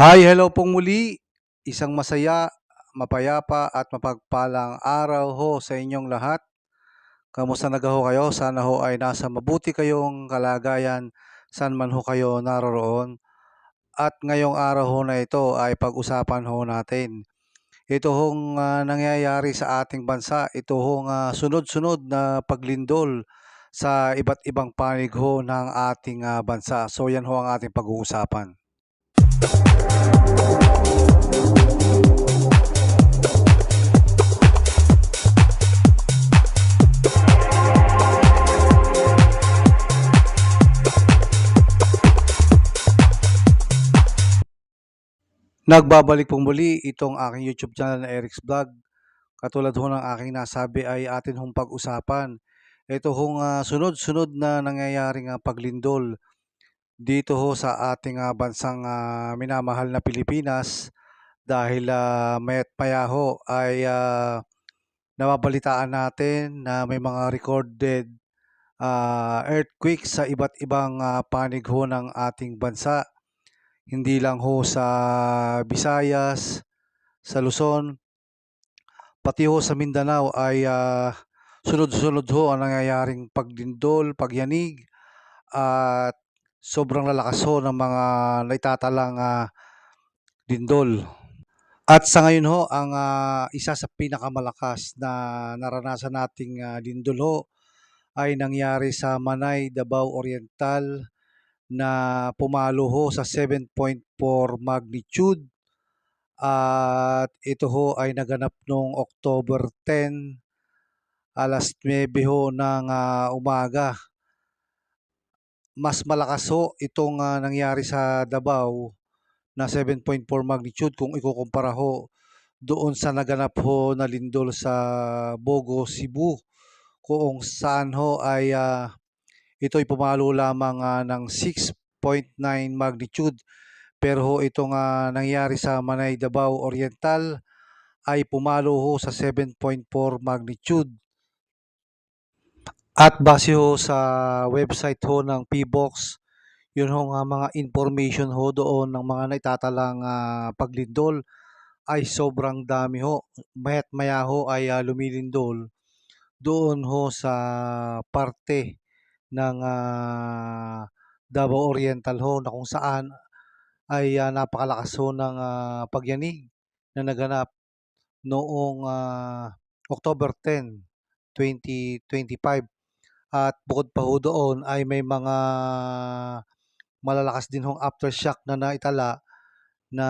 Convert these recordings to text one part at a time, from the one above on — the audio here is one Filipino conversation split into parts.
Hi, hello pong muli. Isang masaya, mapayapa at mapagpalang araw ho sa inyong lahat. Kamusta na ho kayo? Sana ho ay nasa mabuti kayong kalagayan saan man ho kayo naroroon. At ngayong araw ho na ito ay pag-usapan ho natin. Ito hong nangyayari sa ating bansa, ito hong sunod-sunod na paglindol sa iba't ibang panig ho ng ating bansa. So yan ho ang ating pag-uusapan. Nagbabalik pong muli itong aking YouTube channel na Eric's Vlog. Katulad ho ng aking nasabi ay atin hong pag-usapan. Ito hong sunod-sunod na nangyayaring paglindol dito ho sa ating bansang minamahal na Pilipinas dahil maya't maya ho ay nababalitaan natin na may mga recorded earthquake sa iba't ibang panig ho ng ating bansa. Hindi lang ho sa Visayas, sa Luzon, pati ho sa Mindanao ay sunod-sunod ho ang nangyayaring pagdindol, pagyanig at sobrang lalakas ho ng mga naitatalang dindol. At sa ngayon ho, ang isa sa pinakamalakas na naranasan nating dindol ho ay nangyari sa Manay, Davao Oriental na pumalo ho sa 7.4 magnitude. At ito ho ay naganap noong October 10, alas 9 ho ng umaga. Mas malakas ho itong nangyari sa Davao na 7.4 magnitude kung ikukumpara ho doon sa naganap ho na lindol sa Bogo, Cebu, kung saan ho ay ito'y pumalo lamang ng 6.9 magnitude. Pero ho itong nangyari sa Manay, Davao Oriental ay pumalo ho sa 7.4 magnitude. At base ho sa website ho ng PBOX, yun ho nga mga information ho doon ng mga naitatalang paglindol ay sobrang dami ho. Maya't maya ho ay lumilindol doon ho sa parte ng Davao Oriental ho na kung saan ay napakalakas ho ng pagyanig na naganap noong October 10, 2025. At bukod pa ho doon ay may mga malalakas din hong aftershock na naitala na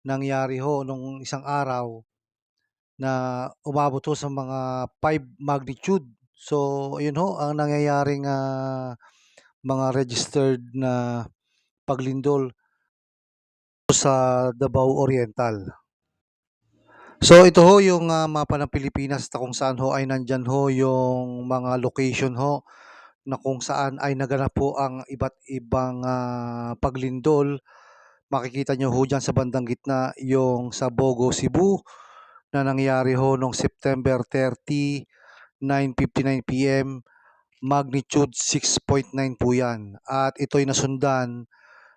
nangyari ho nung isang araw na umabot ho sa mga 5 magnitude. So, ayun ho ang nangyayaring mga registered na paglindol sa Davao Oriental. So ito ho yung mapa ng Pilipinas na kung saan ho ay nandyan ho yung mga location ho na kung saan ay naganap po ang iba't ibang paglindol. Makikita nyo ho dyan sa bandang gitna yung sa Bogo, Cebu na nangyari ho noong September 30, 9:59 PM, magnitude 6.9 po yan. At ito'y nasundan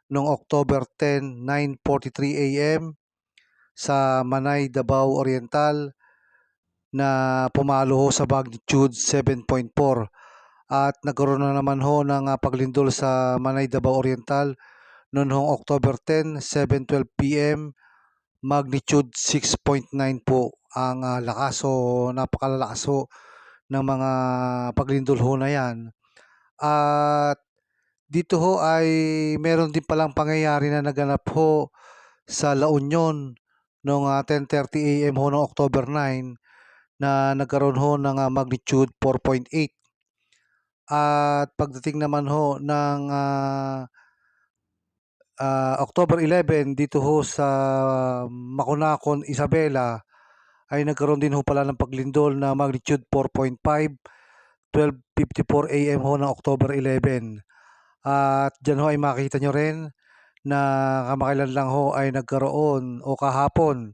noong October 10, 9:43 AM sa Manay, Davao Oriental na pumalo ho sa magnitude 7.4. At nagkaroon na naman ho ng paglindol sa Manay, Davao Oriental noon hong October 10, 7:12 PM, magnitude 6.9 po ang lakas. So napakalalakas ho ng mga paglindol ho na yan. At dito ho ay meron din palang pangyayari na naganap ho sa La Union noong 10:30 AM ho noong October 9 na nagkaroon ho ng magnitude 4.8. At pagdating naman ho ng October 11 dito ho sa Maconacon, Isabela ay nagkaroon din ho pala ng paglindol na magnitude 4.5, 12:54 AM ho ng October 11. At dyan ho ay makita nyo rin na kamakailan lang ho ay nagkaroon o kahapon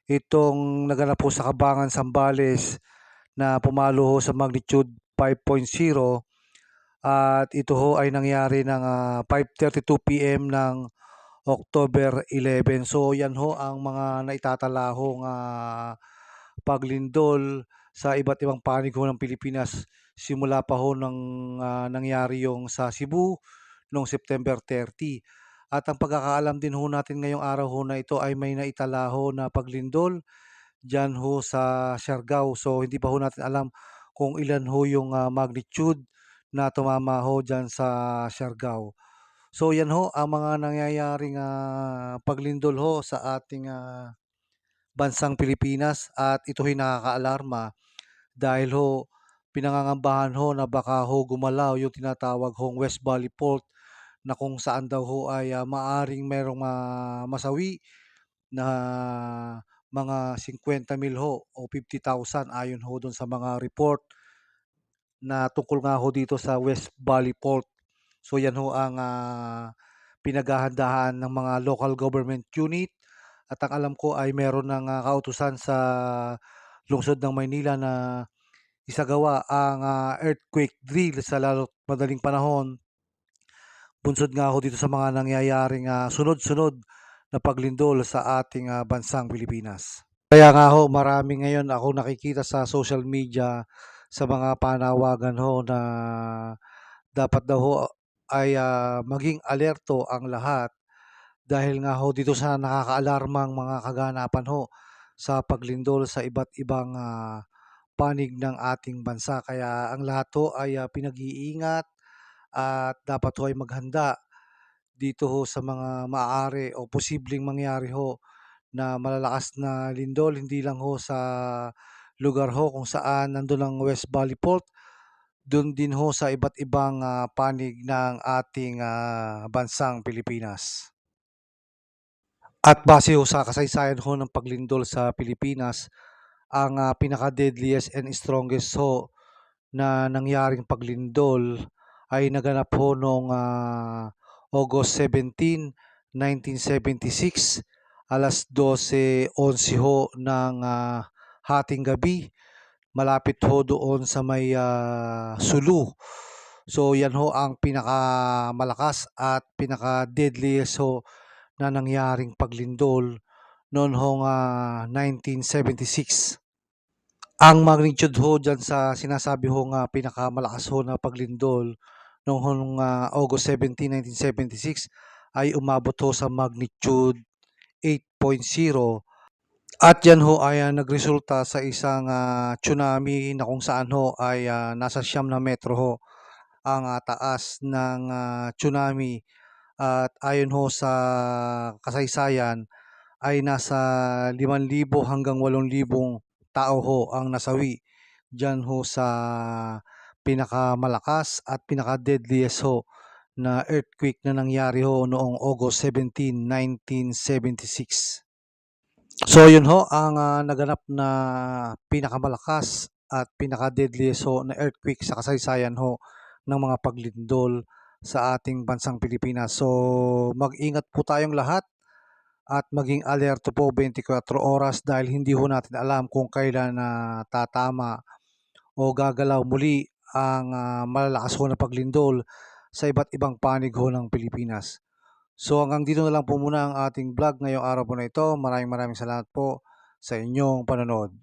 itong naganap po sa Kabangan, Zambales na pumalo ho sa magnitude 5.0. At ito ho ay nangyari ng 5:32 PM ng October 11. So yan ho ang mga naitatalahong paglindol sa iba't ibang panig ho ng Pilipinas simula pa ho ng nangyari yung sa Cebu noong September 30. At ang pagkakaalam din ho natin ngayong araw ho na ito ay may naitala ho na paglindol diyan ho sa Siargao. So hindi pa ho natin alam kung ilan ho yung magnitude na tumama ho diyan sa Siargao. So yan ho ang mga nangyayaring paglindol ho sa ating bansang Pilipinas at ito ay nakakaalarma dahil ho pinangangambahan ho na baka ho gumalaw yung tinatawag hong West Valley Fault na kung saan daw ho ay maaring merong masawi na mga 50 mil ho o 50,000 ayon ho dun sa mga report na tungkol nga ho dito sa West Valley Fault. So yan ho ang pinaghahandahan ng mga local government unit at ang alam ko ay meron ng kautusan sa lungsod ng Maynila na isagawa ang earthquake drill sa lalo't madaling panahon. Bunsod nga ho dito sa mga nangyayaring sunod-sunod na paglindol sa ating bansang Pilipinas. Kaya nga ho, marami ngayon ako nakikita sa social media sa mga panawagan ho na dapat daw ho ay maging alerto ang lahat dahil nga ho dito sa nakakaalarmang mga kaganapan ho sa paglindol sa iba't ibang panig ng ating bansa. Kaya ang lahat ho ay pinag-iingat at dapat ho ay maghanda dito ho sa mga maaari o posibleng mangyari ho na malalakas na lindol, hindi lang ho sa lugar ho kung saan nandun ang West Valley Fault, dun din ho sa iba't ibang panig ng ating bansang Pilipinas. At base ho sa kasaysayan ho ng paglindol sa Pilipinas, ang pinaka-deadliest and strongest ho na nangyaring paglindol ay naganap ho noong August 17, 1976, alas 12:11 ho ng hating gabi, malapit ho doon sa may Sulu. So yan ho ang pinakamalakas at pinaka-deadliest ho na nangyaring paglindol noon hong 1976. Ang magnitude ho diyan sa sinasabi hong pinakamalakas ho na paglindol noong August 17, 1976 ay umabot ho sa magnitude 8.0 at yan ho ay nagresulta sa isang tsunami na kung saan ho ay nasa 9 na metro ho ang taas ng tsunami at ayon ho sa kasaysayan ay nasa 5,000 hanggang 8,000 tao ho ang nasawi diyan ho sa pinakamalakas at pinaka-deadliest ho na earthquake na nangyari ho noong August 17, 1976. So yun ho ang naganap na pinakamalakas at pinaka-deadliest ho na earthquake sa kasaysayan ho ng mga paglindol sa ating bansang Pilipinas. So mag-ingat po tayong lahat at maging alerto po 24 oras dahil hindi ho natin alam kung kailan tatama o gagalaw muli ang malalakas ho na paglindol sa iba't ibang panig ho ng Pilipinas. So hanggang dito na lang po muna ang ating vlog ngayong araw po na ito. Maraming salamat po sa inyong panonood.